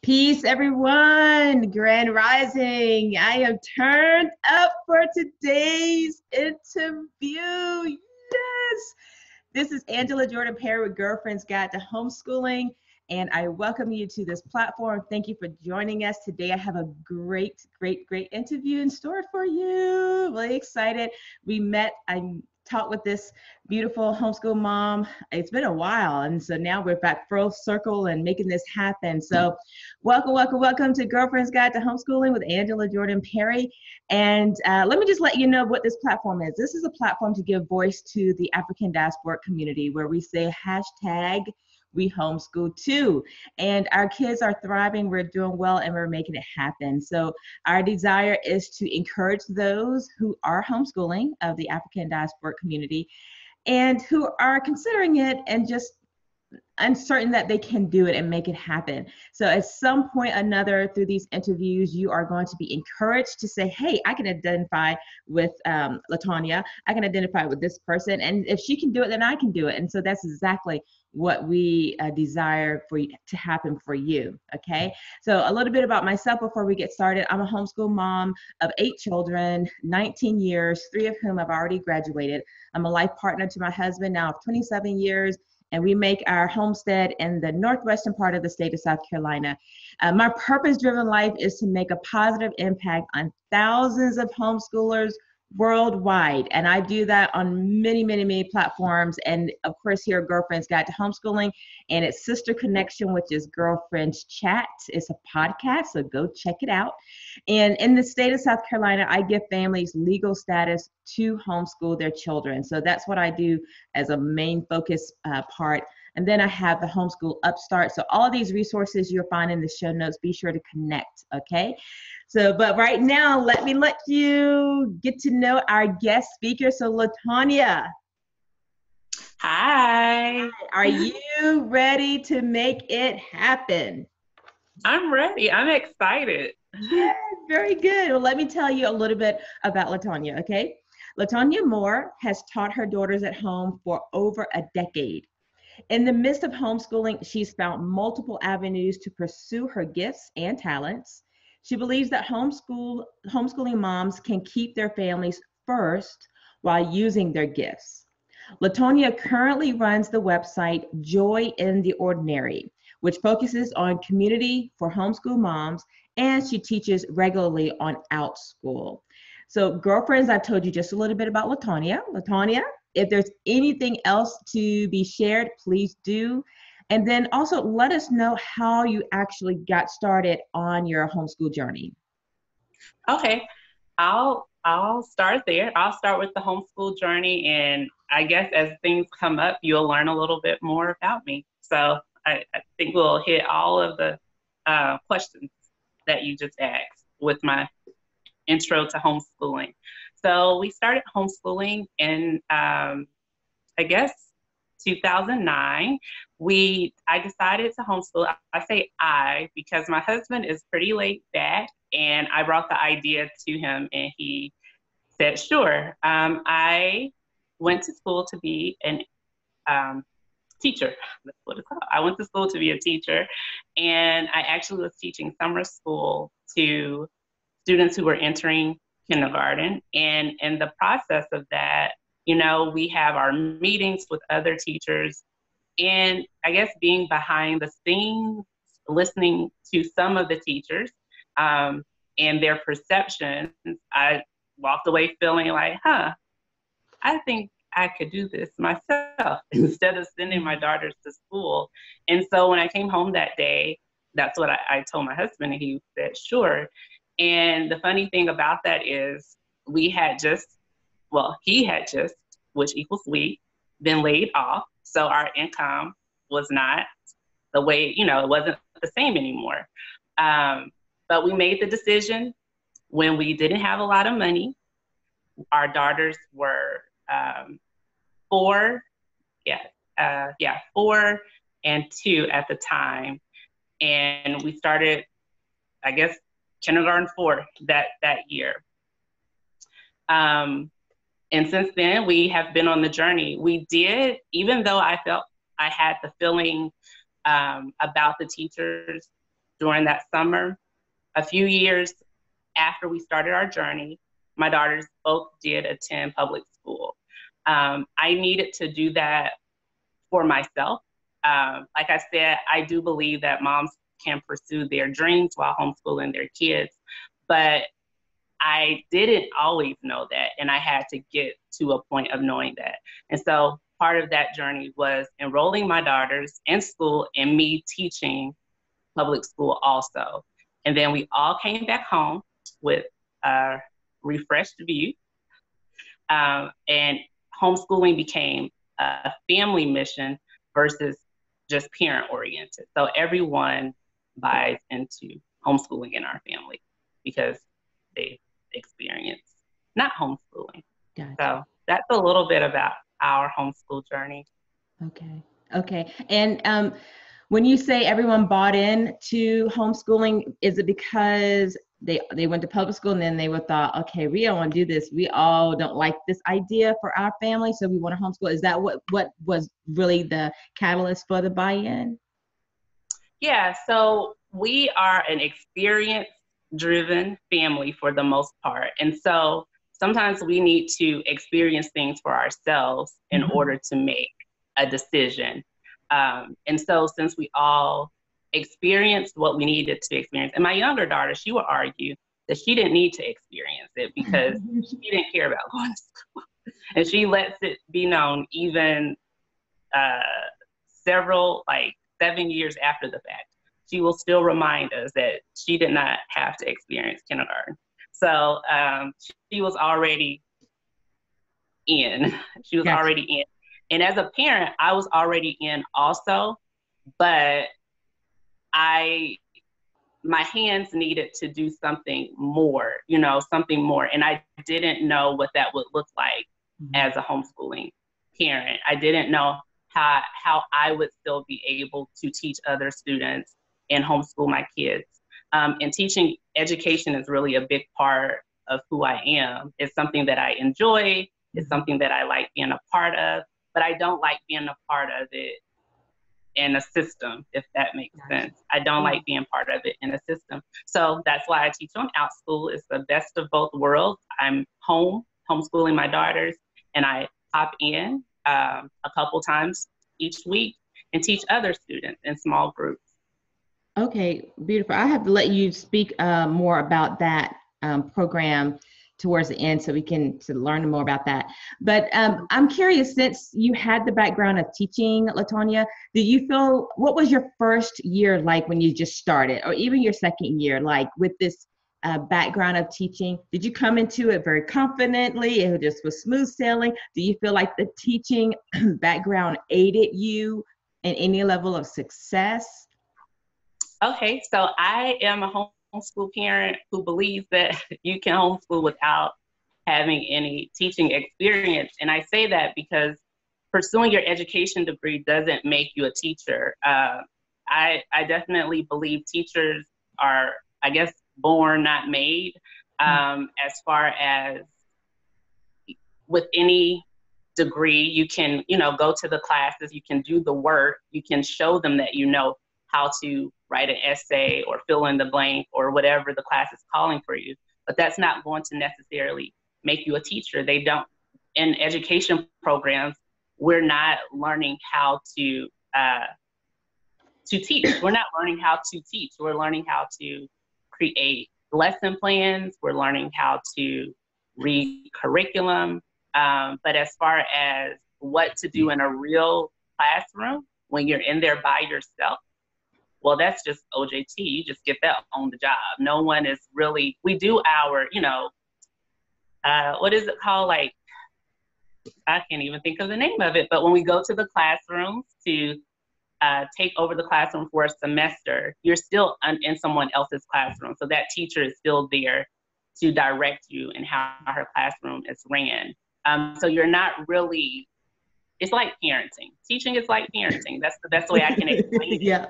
Peace, everyone. Grand Rising. I am turned up for today's interview. Yes. This is Angela Jordan Perry with Girlfriend's Guide to Homeschooling, and I welcome you to this platform. Thank you for joining us today. I have a great interview in store for you. Really excited. I talked with this beautiful homeschool mom. It's been a while, and so now we're back full circle and making this happen. So welcome to Girlfriend's Guide to Homeschooling with Angela Jordan Perry. And let me just let you know what this platform is. This is a platform to give voice to the African diaspora community, where we say hashtag we homeschool too. And our kids are thriving, we're doing well, and we're making it happen. So our desire is to encourage those who are homeschooling of the African diaspora community and who are considering it and just uncertain that they can do it and make it happen. So at some point or another through these interviews, you are going to be encouraged to say, hey, I can identify with LaTonya. I can identify with this person. And if she can do it, then I can do it. And so that's exactly what we desire for you to happen for you. Okay. So a little bit about myself before we get started. I'm a homeschool mom of 8 children, 19 years, 3 of whom have already graduated. I'm a life partner to my husband now of 27 years. And we make our homestead in the northwestern part of the state of South Carolina. My purpose-driven life is to make a positive impact on thousands of homeschoolers worldwide. And I do that on many platforms. And of course, here at Girlfriend's Guide to Homeschooling and its sister connection, which is Girlfriend's Chat. It's a podcast, so go check it out. And in the state of South Carolina, I give families legal status to homeschool their children. So that's what I do as a main focus part. And then I have the Homeschool Upstart. So all of these resources you'll find in the show notes. Be sure to connect, okay? So, but right now, let you get to know our guest speaker. So LaTonya. Hi. Are you ready to make it happen? I'm ready. I'm excited. Yeah, very good. Well, let me tell you a little bit about LaTonya, okay? LaTonya Moore has taught her daughters at home for over a decade. In the midst of homeschooling, she's found multiple avenues to pursue her gifts and talents. She believes that homeschooling moms can keep their families first while using their gifts. LaTonya currently runs the website Joy in the Ordinary, which focuses on community for homeschool moms, and she teaches regularly on OutSchool. So girlfriends, I've told you just a little bit about LaTonya. LaTonya, if there's anything else to be shared, please do. And then also let us know how you actually got started on your homeschool journey. Okay, I'll start there. I'll start with the homeschool journey, and I guess as things come up, you'll learn a little bit more about me. So I think we'll hit all of the questions that you just asked with my intro to homeschooling. So we started homeschooling in, I guess, 2009. I decided to homeschool. I say I because my husband is pretty laid back, and I brought the idea to him, and he said, sure. I went to school to be an teacher. That's what it's called. I went to school to be a teacher, and I actually was teaching summer school to students who were entering kindergarten. And in the process of that, we have our meetings with other teachers, and I guess being behind the scenes, listening to some of the teachers and their perceptions, I walked away feeling like, I think I could do this myself instead of sending my daughters to school. And so when I came home that day, that's what I told my husband, and he said, sure. And the funny thing about that is he had just, which equals we, been laid off. So our income was not the way, it wasn't the same anymore. But we made the decision when we didn't have a lot of money. Our daughters were 4 and 2 at the time. And we started, I guess, kindergarten 4 that year. And since then, we have been on the journey. We did, even though I felt I had the feeling about the teachers during that summer. A few years after we started our journey, my daughters both did attend public school. I needed to do that for myself. Like I said, I do believe that moms can pursue their dreams while homeschooling their kids, but I didn't always know that, and I had to get to a point of knowing that. And so part of that journey was enrolling my daughters in school and me teaching public school also. And then we all came back home with a refreshed view, and homeschooling became a family mission versus just parent oriented. So everyone buys into homeschooling in our family because they experience not homeschooling. Gotcha. So that's a little bit about our homeschool journey. Okay. And when you say everyone bought in to homeschooling, is it because they went to public school and then they would thought, okay, we don't want to do this. We all don't like this idea for our family, so we want to homeschool. Is that what was really the catalyst for the buy-in? Yeah, so we are an experience-driven family for the most part. And so sometimes we need to experience things for ourselves in order to make a decision. And so since we all experienced what we needed to experience, and my younger daughter, she would argue that she didn't need to experience it because she didn't care about going to school. And she lets it be known even several, like 7 years after the fact. She will still remind us that she did not have to experience kindergarten. So she was already in. She was Gotcha. already in. And as a parent, I was already in also, but my hands needed to do something more, something more. And I didn't know what that would look like as a homeschooling parent. I didn't know how I would still be able to teach other students and homeschool my kids. And teaching education is really a big part of who I am. It's something that I enjoy. It's something that I like being a part of, but I don't like being a part of it in a system, if that makes sense. I don't like being part of it in a system. So that's why I teach on OutSchool. It's the best of both worlds. I'm homeschooling my daughters, and I hop in a couple times each week and teach other students in small groups. Okay, beautiful. I have to let you speak more about that program towards the end so we can learn more about that. But I'm curious, since you had the background of teaching, LaTonya, did you feel, what was your first year like when you just started, or even your second year, like with this background of teaching? Did you come into it very confidently? It just was smooth sailing? Do you feel like the teaching background aided you in any level of success? Okay, so I am a homeschool parent who believes that you can homeschool without having any teaching experience. And I say that because pursuing your education degree doesn't make you a teacher. I definitely believe teachers are, I guess, born, not made. As far as with any degree, you can, go to the classes, you can do the work, you can show them that you know how to write an essay or fill in the blank or whatever the class is calling for you. But that's not going to necessarily make you a teacher. They don't, in education programs, we're not learning how to teach. We're not learning how to teach. We're learning how to create lesson plans. We're learning how to read curriculum. But as far as what to do in a real classroom, when you're in there by yourself, well, that's just OJT. You just get that on the job. No one is really, we do our, what is it called? Like, I can't even think of the name of it, but when we go to the classrooms to take over the classroom for a semester, you're still in someone else's classroom. So that teacher is still there to direct you in how her classroom is ran. So you're not really, it's like parenting. Teaching is like parenting. That's the best way I can explain it. Yeah.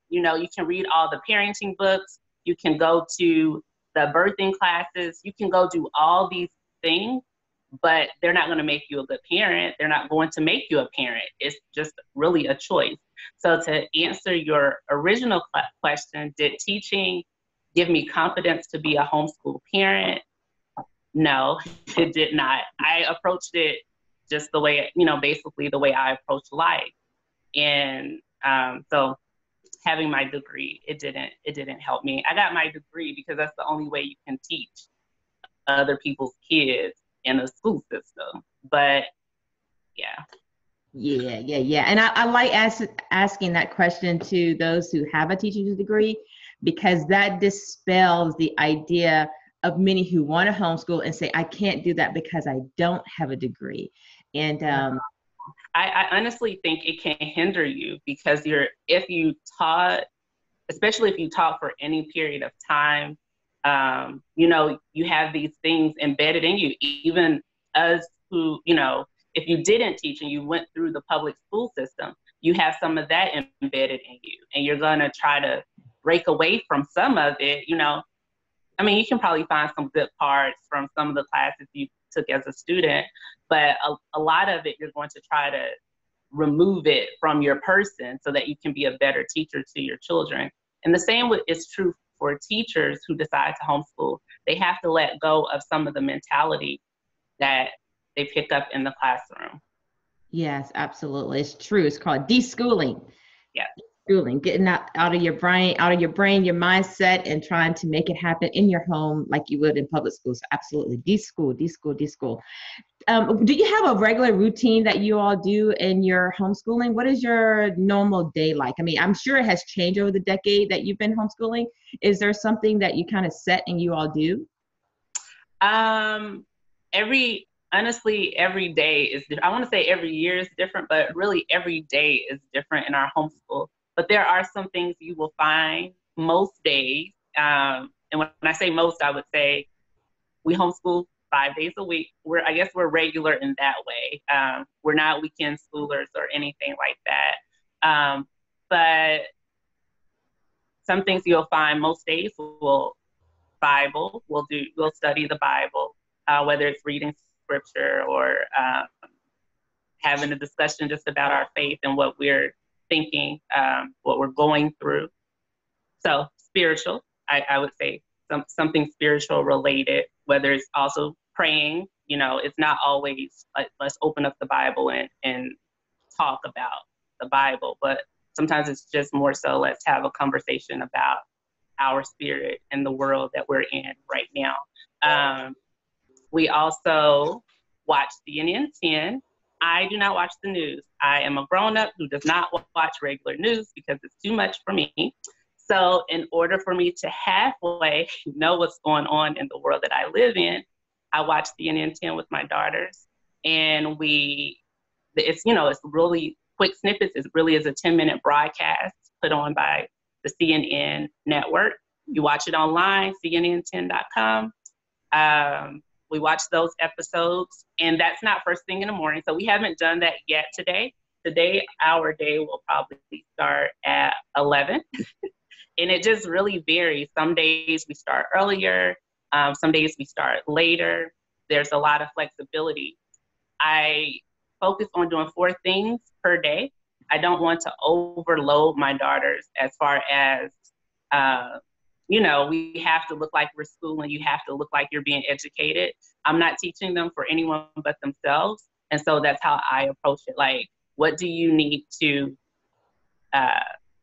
You can read all the parenting books. You can go to the birthing classes. You can go do all these things. but they're not going to make you a good parent. They're not going to make you a parent. It's just really a choice. So to answer your original question, did teaching give me confidence to be a homeschool parent? No, it did not. I approached it just the way, basically the way I approach life. And so having my degree, it didn't help me. I got my degree because that's the only way you can teach other people's kids in a school system. But yeah. Yeah. And I like asking that question to those who have a teaching degree, because that dispels the idea of many who want to homeschool and say, I can't do that because I don't have a degree. And I honestly think it can hinder you, because if you taught, especially if you taught for any period of time, you have these things embedded in you. Even us who, if you didn't teach and you went through the public school system, you have some of that embedded in you, and you're going to try to break away from some of it. I mean, you can probably find some good parts from some of the classes you took as a student, but a lot of it, you're going to try to remove it from your person so that you can be a better teacher to your children. And the same is true for teachers who decide to homeschool. They have to let go of some of the mentality that they pick up in the classroom. Yes, absolutely. It's true. It's called deschooling. Yeah. Schooling, getting out of your brain, your mindset, and trying to make it happen in your home like you would in public schools. Absolutely. Deschool. Do you have a regular routine that you all do in your homeschooling? What is your normal day like? I mean, I'm sure it has changed over the decade that you've been homeschooling. Is there something that you kind of set and you all do? Honestly, every day is different. I want to say every year is different, but really every day is different in our homeschool. But there are some things you will find most days. And when I say most, I would say we homeschool 5 days a week. I guess we're regular in that way. We're not weekend schoolers or anything like that. But some things you'll find most days we'll study the Bible, whether it's reading scripture or having a discussion just about our faith and what we're thinking, what we're going through. So spiritual, I would say something spiritual related, whether it's also praying. It's not always like, let's open up the Bible and talk about the Bible, but sometimes it's just more so let's have a conversation about our spirit and the world that we're in right now. We also watch CNN 10. I do not watch the news. I am a grown-up who does not watch regular news because it's too much for me. So in order for me to halfway know what's going on in the world that I live in, I watch CNN 10 with my daughters. And it's really quick snippets. It really is a 10-minute broadcast put on by the CNN network. You watch it online, cnn10.com. We watch those episodes, and that's not first thing in the morning. So we haven't done that yet today. Today, our day will probably start at 11. And it just really varies. Some days we start earlier. Some days we start later. There's a lot of flexibility. I focus on doing 4 things per day. I don't want to overload my daughters as far as, we have to look like we're schooling. You have to look like you're being educated. I'm not teaching them for anyone but themselves. And so that's how I approach it. Like, what do you need to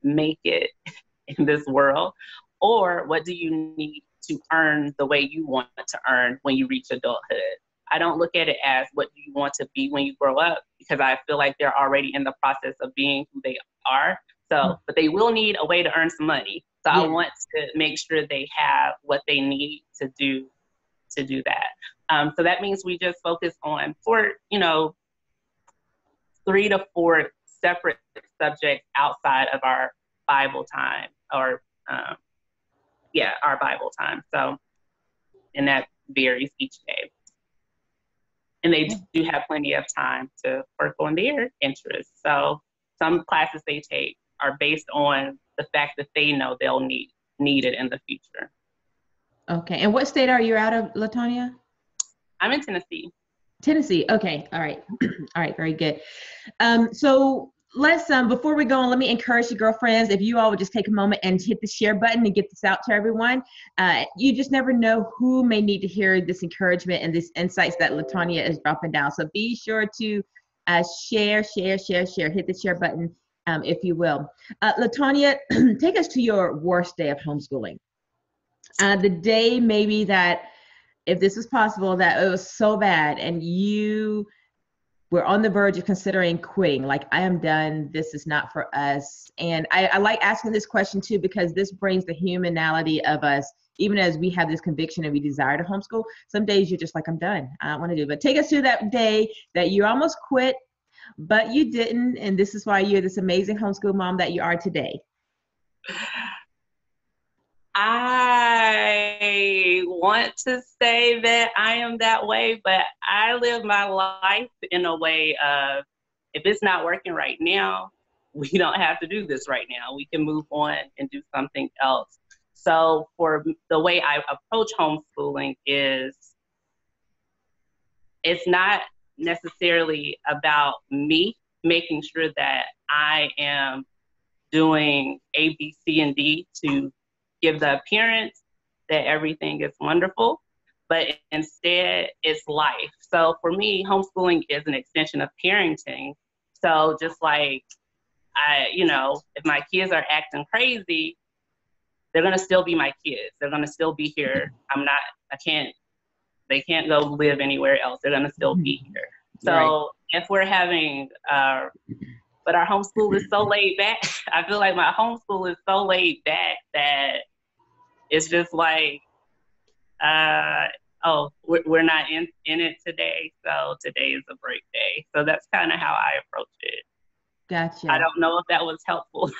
make it in this world? Or what do you need to earn the way you want to earn when you reach adulthood? I don't look at it as what do you want to be when you grow up, because I feel like they're already in the process of being who they are. So, but they will need a way to earn some money. So I want to make sure they have what they need to do that. So that means we just focus on 3 to 4 separate subjects outside of our Bible time or our Bible time. So, and that varies each day. And they do have plenty of time to work on their interests. So some classes they take are based on the fact that they know they'll need it in the future. Okay. And what state are you out of, LaTonya? I'm in Tennessee. Tennessee. Okay. All right. All right. Very good. So let's, before we go on, let me encourage you girlfriends, if you all would just take a moment and hit the share button and get this out to everyone. You just never know who may need to hear this encouragement and these insights that LaTonya is dropping down. So be sure to share, hit the share button, if you will. LaTonya, take us to your worst day of homeschooling. The day maybe that, if this was possible, that it was so bad and you were on the verge of considering quitting, like, I am done, this is not for us. And I like asking this question too, because this brings the humanality of us, even as we have this conviction and we desire to homeschool. Some days you're just like, I'm done, I don't want to do it. But take us to that day that you almost quit, but you didn't. And this is why you're this amazing homeschool mom that you are today. I want to say that I am that way, but I live my life in a way of, if it's not working right now, we don't have to do this right now. We can move on and do something else. So for the way I approach homeschooling is, it's not necessarily about me making sure that I am doing A, B, C, and D to give the appearance that everything is wonderful, but instead it's life. So for me, homeschooling is an extension of parenting. So just like if my kids are acting crazy, they're gonna still be my kids. They're gonna still be here. They can't go live anywhere else. They're gonna still be here. So right. If we're having, but our homeschool is so laid back. I feel like my homeschool is so laid back that it's just like, we're not in it today, so today is a break day. So that's kind of how I approach it. Gotcha. I don't know if that was helpful.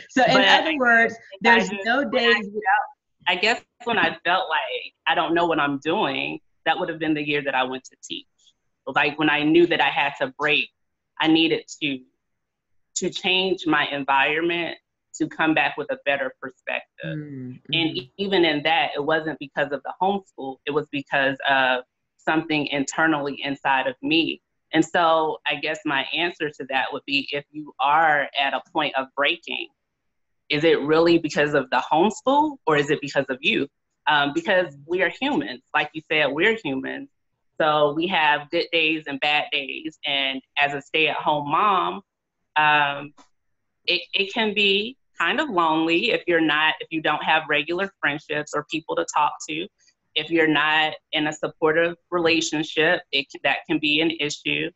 So in other words, there's no days. I guess when I felt like I don't know what I'm doing, that would have been the year that I went to teach. Like when I knew that I had to break, I needed to change my environment to come back with a better perspective. Mm-hmm. And even in that, it wasn't because of the homeschool, it was because of something internally inside of me. And so I guess my answer to that would be, if you are at a point of breaking, is it really because of the homeschool or is it because of you? Because we are humans. Like you said, we're humans. So we have good days and bad days. And as a stay-at-home mom, it can be kind of lonely if you don't have regular friendships or people to talk to. If you're not in a supportive relationship, that can be an issue.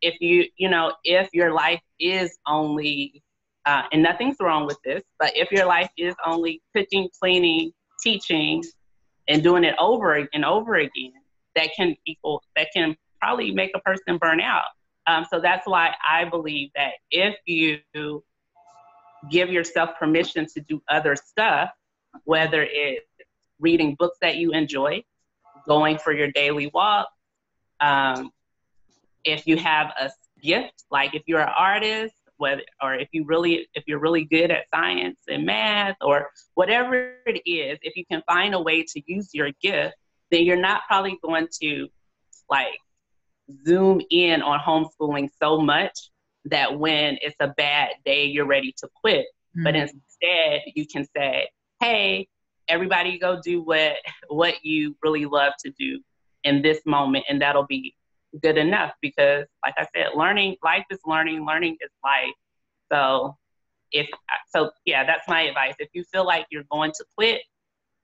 If your life is only, and nothing's wrong with this, but if your life is only cooking, cleaning, teaching, and doing it over and over again, that can probably make a person burn out. So that's why I believe that if you give yourself permission to do other stuff, whether it's reading books that you enjoy, going for your daily walk, if you have a gift, like if you're an artist, or if you're really good at science and math or whatever it is, if you can find a way to use your gift, then you're not probably going to like zoom in on homeschooling so much that when it's a bad day, you're ready to quit. Mm-hmm. But instead you can say, hey, everybody go do what you really love to do in this moment. And that'll be good enough, because like I said, life is learning is life. So that's my advice. If you feel like you're going to quit,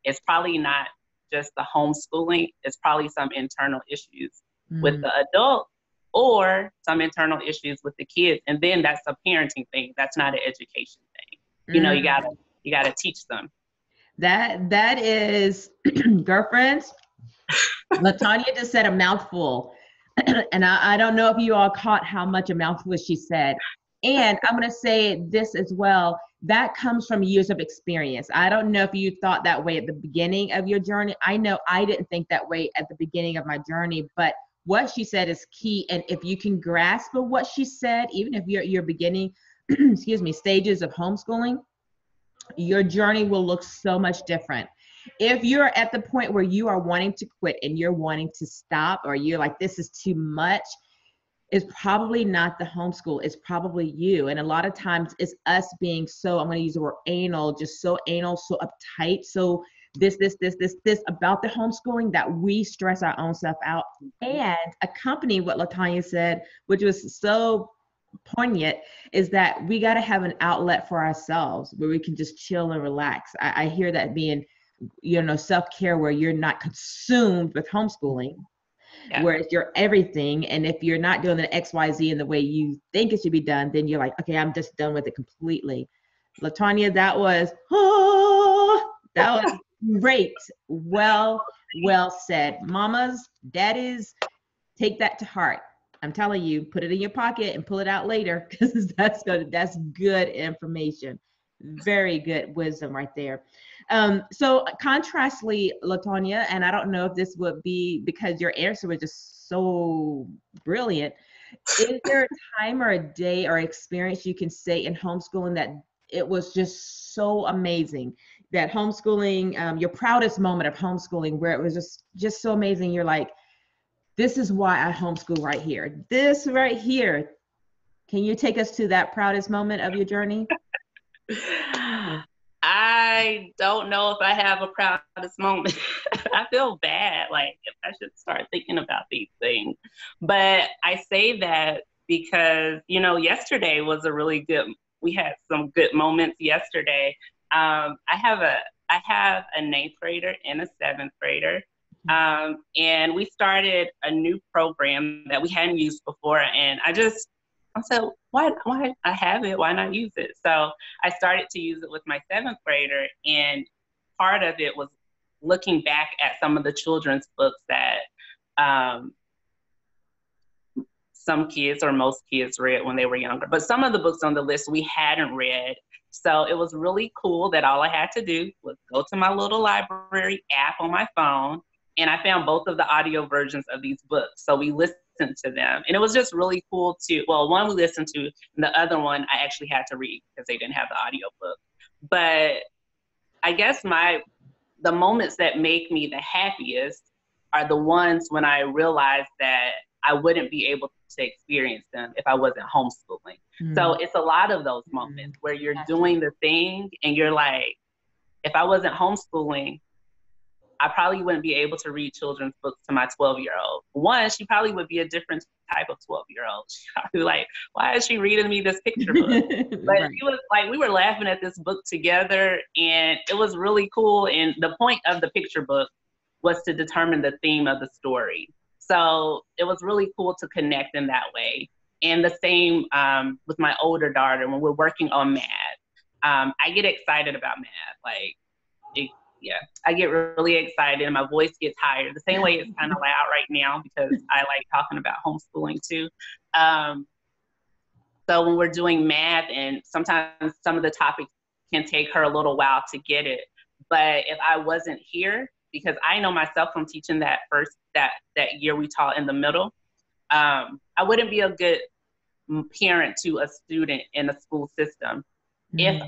it's probably not just the homeschooling, it's probably some internal issues with the adult or some internal issues with the kids. And then that's a parenting thing. That's not an education thing. You gotta teach them. That is, girlfriends, LaTonya just said a mouthful. And I don't know if you all caught how much a mouthful she said. And I'm going to say this as well. That comes from years of experience. I don't know if you thought that way at the beginning of your journey. I know I didn't think that way at the beginning of my journey, but what she said is key. And if you can grasp what she said, even if you're beginning, stages of homeschooling, your journey will look so much different. If you're at the point where you are wanting to quit and you're wanting to stop, or you're like, this is too much, it's probably not the homeschool. It's probably you. And a lot of times it's us being so, I'm going to use the word anal, just so anal, so uptight, so this about the homeschooling that we stress our own stuff out. And accompany what LaTonya said, which was so poignant, is that we got to have an outlet for ourselves where we can just chill and relax. I hear that being, self-care, where you're not consumed with homeschooling, where it's your everything. And if you're not doing the XYZ in the way you think it should be done, then you're like, okay, I'm just done with it completely. LaTonya, that was great. Well said. Mamas, daddies, take that to heart. I'm telling you, put it in your pocket and pull it out later, because that's good information. Very good wisdom right there. So contrastly, LaTonya, and I don't know if this would be because your answer was just so brilliant. Is there a time or a day or experience you can say in homeschooling that it was just so amazing, that homeschooling, your proudest moment of homeschooling, where it was just so amazing? You're like, this is why I homeschool right here. This right here. Can you take us to that proudest moment of your journey? I don't know if I have a proudest moment. I feel bad, like if I should start thinking about these things. But I say that because, yesterday was a really good, we had some good moments yesterday. I have a ninth grader and a seventh grader. And we started a new program that we hadn't used before. And I said, why I have it? Why not use it? So I started to use it with my seventh grader. And part of it was looking back at some of the children's books that some kids or most kids read when they were younger. But some of the books on the list we hadn't read. So it was really cool that all I had to do was go to my little library app on my phone, and I found both of the audio versions of these books. So we listened to them. And it was just really cool one we listened to, and the other one I actually had to read because they didn't have the audio book. But I guess the moments that make me the happiest are the ones when I realized that I wouldn't be able to experience them if I wasn't homeschooling. Mm-hmm. So it's a lot of those moments where you're doing the thing and you're like, if I wasn't homeschooling, I probably wouldn't be able to read children's books to my 12-year-old. One, she probably would be a different type of 12-year-old. She'd probably be like, why is she reading me this picture book? But right. She was like, we were laughing at this book together, and it was really cool. And the point of the picture book was to determine the theme of the story. So it was really cool to connect in that way. And the same with my older daughter when we're working on math. I get excited about math. I get really excited and my voice gets higher. The same way it's kind of loud right now because I like talking about homeschooling too. So when we're doing math, and sometimes some of the topics can take her a little while to get it. But if I wasn't here, because I know myself from teaching that year we taught in the middle, I wouldn't be a good parent to a student in a school system if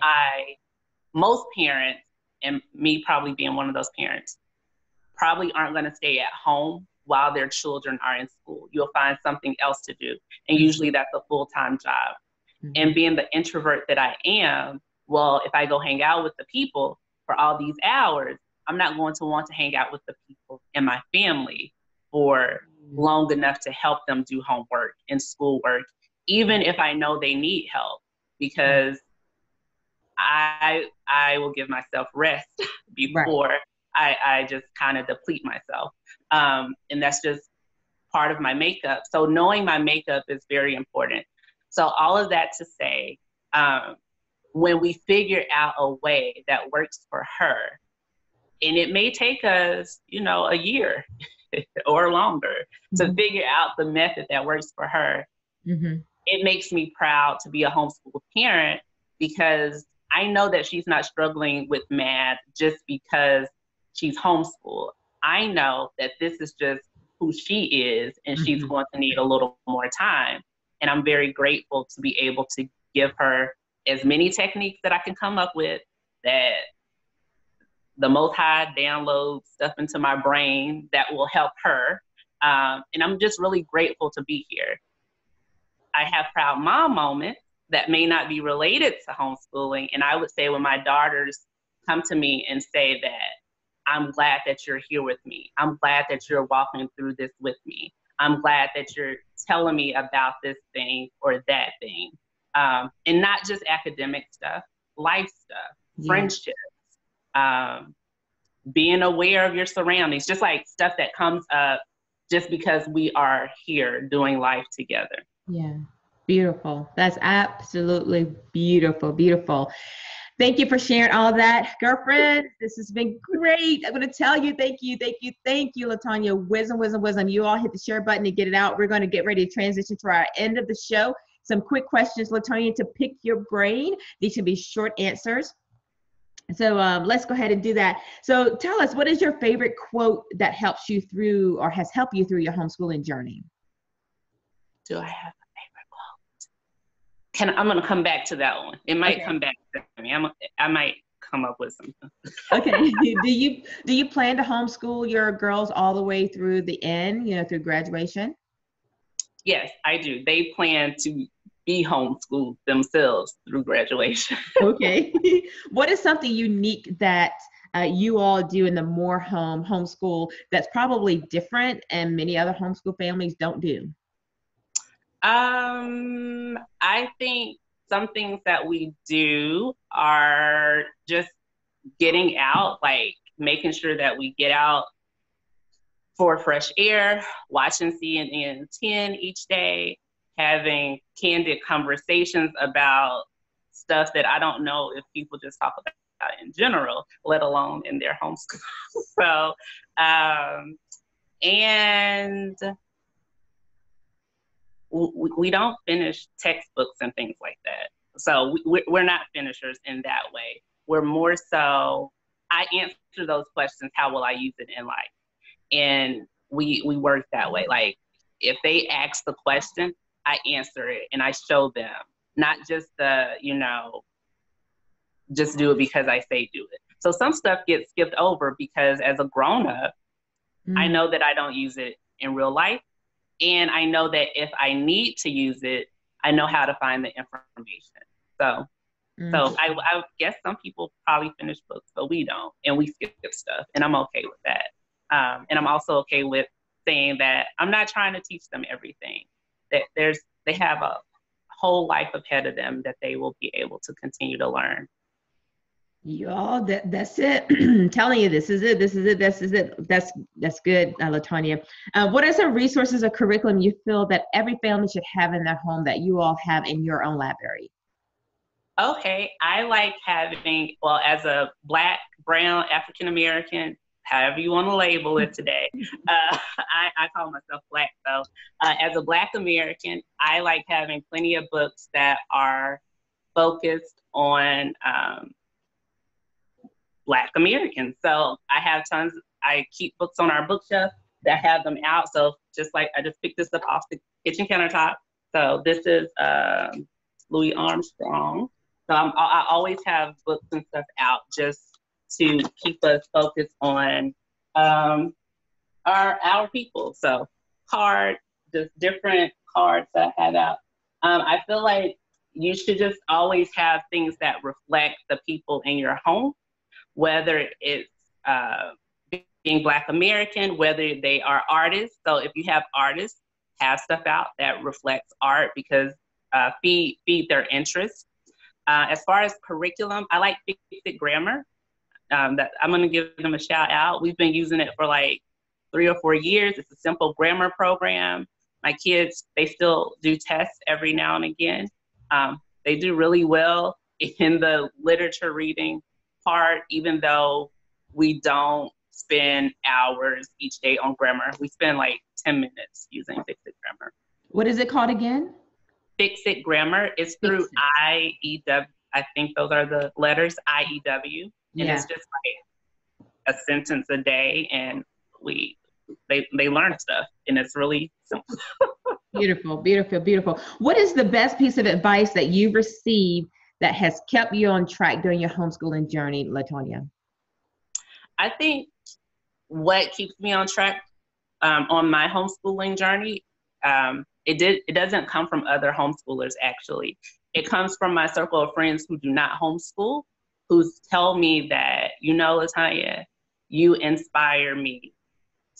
most parents, and me probably being one of those parents, probably aren't going to stay at home while their children are in school. You'll find something else to do. And usually that's a full-time job. And being the introvert that I am, well, if I go hang out with the people for all these hours, I'm not going to want to hang out with the people in my family for long enough to help them do homework and schoolwork, even if I know they need help, because I will give myself rest before I just kind of deplete myself. And that's just part of my makeup. So knowing my makeup is very important. So all of that to say, when we figure out a way that works for her, and it may take us, a year or longer to figure out the method that works for her, it makes me proud to be a homeschool parent, because I know that she's not struggling with math just because she's homeschooled. I know that this is just who she is, and she's going to need a little more time. And I'm very grateful to be able to give her as many techniques that I can come up with that the Most High downloads stuff into my brain that will help her. And I'm just really grateful to be here. I have proud mom moments that may not be related to homeschooling. And I would say when my daughters come to me and say that, I'm glad that you're here with me. I'm glad that you're walking through this with me. I'm glad that you're telling me about this thing or that thing. And not just academic stuff, life stuff, friendships, being aware of your surroundings, just like stuff that comes up just because we are here doing life together. Yeah, beautiful. That's absolutely beautiful, beautiful. Thank you for sharing all of that, girlfriend. This has been great. I'm going to tell you, thank you, LaTonya. Wisdom, wisdom, wisdom. You all hit the share button and get it out. We're going to get ready to transition to our end of the show. Some quick questions, LaTonya, to pick your brain. These should be short answers. So let's go ahead and do that. So tell us, what is your favorite quote that helps you through or has helped you through your homeschooling journey? Do I have a favorite quote? I'm going to come back to that one. It might come back to me. I might come up with something. Okay. Do you plan to homeschool your girls all the way through the end, through graduation? Yes, I do. They plan to be homeschooled themselves through graduation. Okay. What is something unique that you all do in the Moore homeschool that's probably different and many other homeschool families don't do? I think some things that we do are just getting out, like making sure that we get out for fresh air, watching CNN 10 each day, having candid conversations about stuff that I don't know if people just talk about in general, let alone in their homeschool. So, and we don't finish textbooks and things like that. So we're not finishers in that way. We're more so, I answer those questions, how will I use it in life? And we work that way. Like if they ask the question, I answer it and I show them, not just just do it because I say do it. So some stuff gets skipped over because as a grown-up, I know that I don't use it in real life. And I know that if I need to use it, I know how to find the information. So I guess some people probably finish books, but we don't, and we skip stuff, and I'm okay with that. And I'm also okay with saying that I'm not trying to teach them everything. That they have a whole life ahead of them that they will be able to continue to learn. Y'all, that's it. I'm telling you, this is it. That's good, LaTonya. What are some resources or curriculum you feel that every family should have in their home that you all have in your own library? Okay, I like having, well, as a Black, brown, African-American, however you want to label it today, I call myself Black, so as a Black American, I like having plenty of books that are focused on Black Americans. So I have tons, I keep books on our bookshelf that have them out. So just like, I just picked this up off the kitchen countertop. So this is Louis Armstrong. So I always have books and stuff out just to keep us focused on our people. So just different cards that I have out. I feel like you should just always have things that reflect the people in your home, whether it's being Black American, whether they are artists. So if you have artists, have stuff out that reflects art because feed their interest. As far as curriculum, I like Fix It Grammar. That I'm gonna give them a shout out. We've been using it for like 3 or 4 years. It's a simple grammar program. My kids, they still do tests every now and again. They do really well in the literature reading part, even though we don't spend hours each day on grammar. We spend like 10 minutes using Fix It Grammar. What is it called again? Fix It Grammar. It's through IEW. I think those are the letters, IEW. And it's just like a sentence a day, and they learn stuff, and it's really simple. Beautiful, beautiful, beautiful. What is the best piece of advice that you've received that has kept you on track during your homeschooling journey, LaTonya? I think what keeps me on track on my homeschooling journey, it doesn't come from other homeschoolers, actually. It comes from my circle of friends who do not homeschool, who tell me that, LaTonya, you inspire me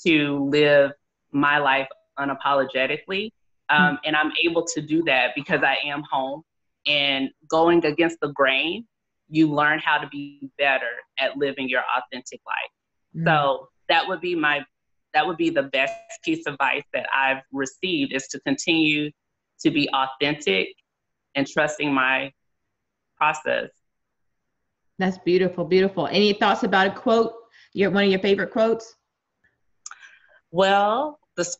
to live my life unapologetically. And I'm able to do that because I am home. And going against the grain, you learn how to be better at living your authentic life. So that would be the best piece of advice that I've received, is to continue to be authentic and trusting my process. That's beautiful, beautiful. Any thoughts about a quote? One of your favorite quotes? Well, it's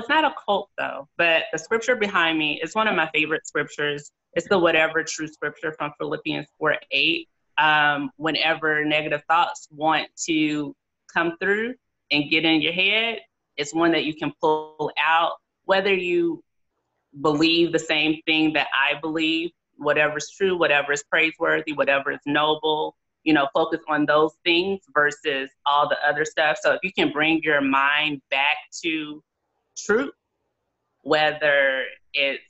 not a quote though, but the scripture behind me is one of my favorite scriptures. It's the whatever true scripture from Philippians 4:8. Whenever negative thoughts want to come through and get in your head, it's one that you can pull out, whether you believe the same thing that I believe, whatever's true, whatever is praiseworthy, whatever is noble, focus on those things versus all the other stuff. So if you can bring your mind back to truth, whether it's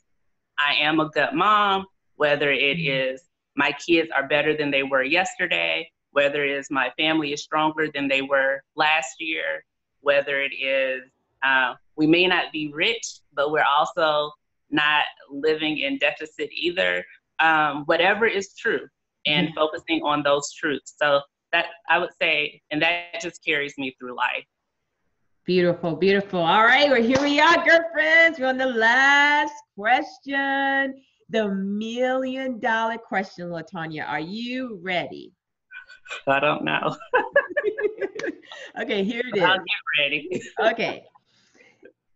I am a good mom, whether it is my kids are better than they were yesterday, whether it is my family is stronger than they were last year, whether it is we may not be rich, but we're also not living in deficit either. Whatever is true, and focusing on those truths. So that, I would say, and that just carries me through life. Beautiful, beautiful. All right, well, here we are, girlfriends. We're on the last question, the $1 million question, LaTonya. Are you ready? I don't know. Okay, here it is. I'll get ready. Okay.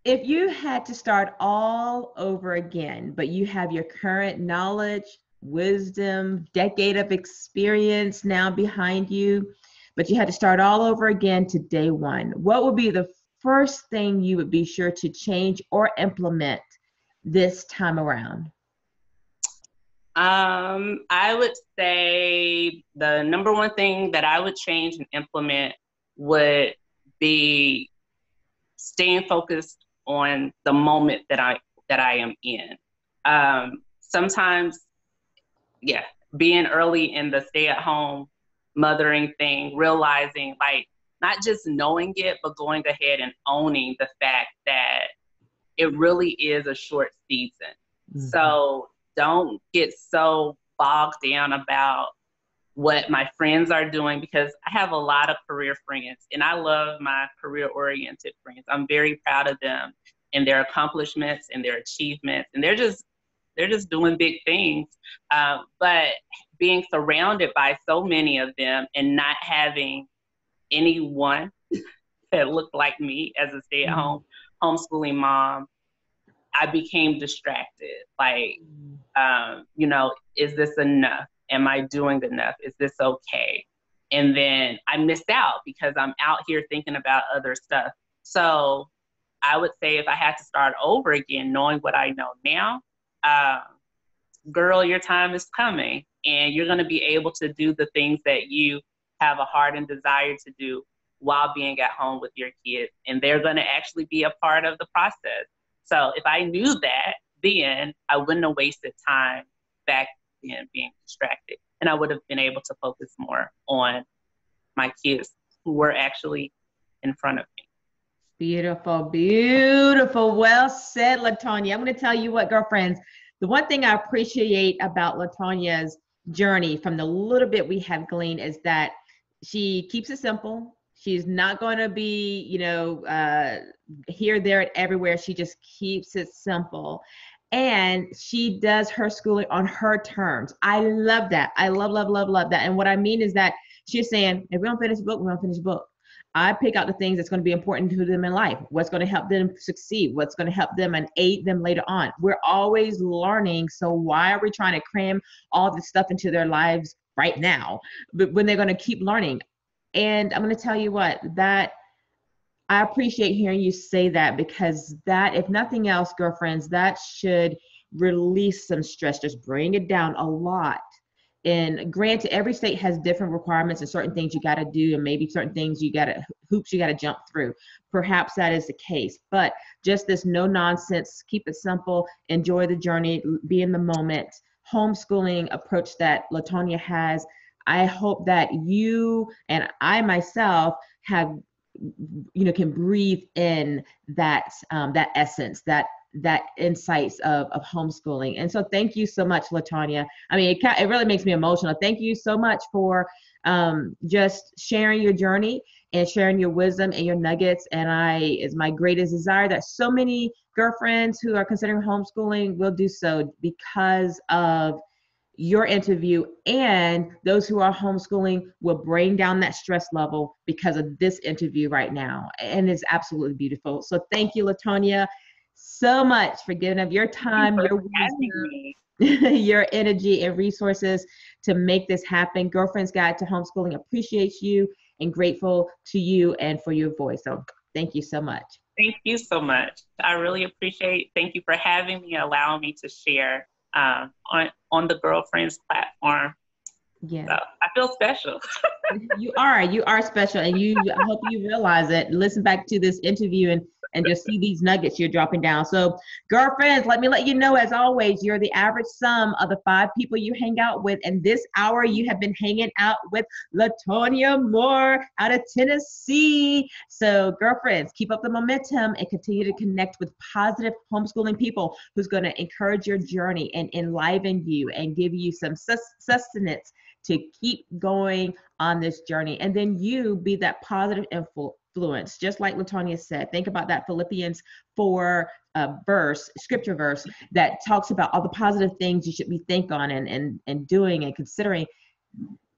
If you had to start all over again, but you have your current knowledge, wisdom, decade of experience now behind you, but you had to start all over again to day one, what would be the first thing you would be sure to change or implement this time around? I would say the number one thing that I would change and implement would be staying focused on the moment that I am in. Sometimes, being early in the stay-at-home mothering thing, realizing, like, not just knowing it, but going ahead and owning the fact that it really is a short season. So don't get so bogged down about what my friends are doing, because I have a lot of career friends and I love my career-oriented friends. I'm very proud of them and their accomplishments and their achievements, and they're just doing big things. But being surrounded by so many of them and not having anyone that looked like me as a stay-at-home homeschooling mom, I became distracted. Like, is this enough? Am I doing enough? Is this okay? And then I missed out because I'm out here thinking about other stuff. So I would say, if I had to start over again, knowing what I know now, girl, your time is coming, and you're going to be able to do the things that you have a heart and desire to do while being at home with your kids. And they're going to actually be a part of the process. So if I knew that then, I wouldn't have wasted time back then being distracted. And I would have been able to focus more on my kids who were actually in front of me. Beautiful, beautiful. Well said, LaTonya. I'm going to tell you what, girlfriends, the one thing I appreciate about LaTonya's journey, from the little bit we have gleaned, is that she keeps it simple. She's not going to be, here, there, and everywhere. She just keeps it simple. And she does her schooling on her terms. I love that. I love, love, love, love that. And what I mean is that she's saying, if we don't finish the book, we don't finish the book. I pick out the things that's going to be important to them in life, what's going to help them succeed, what's going to help them and aid them later on. We're always learning. So why are we trying to cram all this stuff into their lives right now, but when they're going to keep learning? And I'm going to tell you what, that I appreciate hearing you say that, because that, if nothing else, girlfriends, that should release some stress, just bring it down a lot. And granted, every state has different requirements and certain things you got to do, and maybe certain things hoops you got to jump through. Perhaps that is the case, but just this no nonsense, keep it simple, enjoy the journey, be in the moment, homeschooling approach that LaTonya has. I hope that you and I myself have, can breathe in that that essence, that insights of homeschooling. And so thank you so much, LaTonya. I mean, it really makes me emotional. Thank you so much for just sharing your journey and sharing your wisdom and your nuggets. And it's my greatest desire that so many girlfriends who are considering homeschooling will do so because of your interview, and those who are homeschooling will bring down that stress level because of this interview right now. And it's absolutely beautiful. So thank you, LaTonya, so much for giving up your time, your wisdom, your energy and resources to make this happen. Girlfriend's Guide to Homeschooling appreciates you and grateful to you and for your voice. So thank you so much. Thank you so much. I really appreciate. Thank you for having me, allowing me to share on the Girlfriends platform. Yeah, so I feel special. You are special, and I hope you realize it. Listen back to this interview and just see these nuggets you're dropping down. So girlfriends, let me let you know, as always, you're the average sum of the 5 people you hang out with. And this hour you have been hanging out with LaTonya Moore out of Tennessee. So girlfriends, keep up the momentum and continue to connect with positive homeschooling people who's going to encourage your journey and enliven you and give you some sustenance to keep going on this journey. And then you be that positive influence, just like LaTonya said. Think about that Philippians 4 scripture verse that talks about all the positive things you should be thinking on and doing and considering.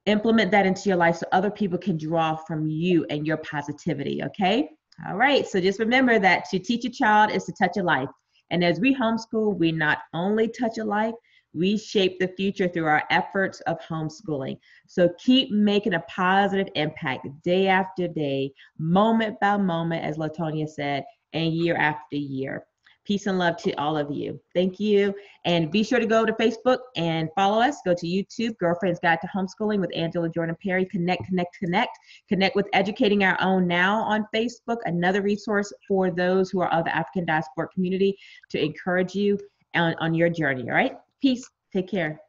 Implement that into your life so other people can draw from you and your positivity, okay? All right, so just remember that to teach a child is to touch a life. And as we homeschool, we not only touch a life, we shape the future through our efforts of homeschooling. So keep making a positive impact day after day, moment by moment, as LaTonya said, and year after year. Peace and love to all of you. Thank you. And be sure to go to Facebook and follow us. Go to YouTube, Girlfriend's Guide to Homeschooling with Angela Jordan Perry. Connect with Educating Our Own Now on Facebook, another resource for those who are of the African diasporic community to encourage you on your journey. All right? Peace. Take care.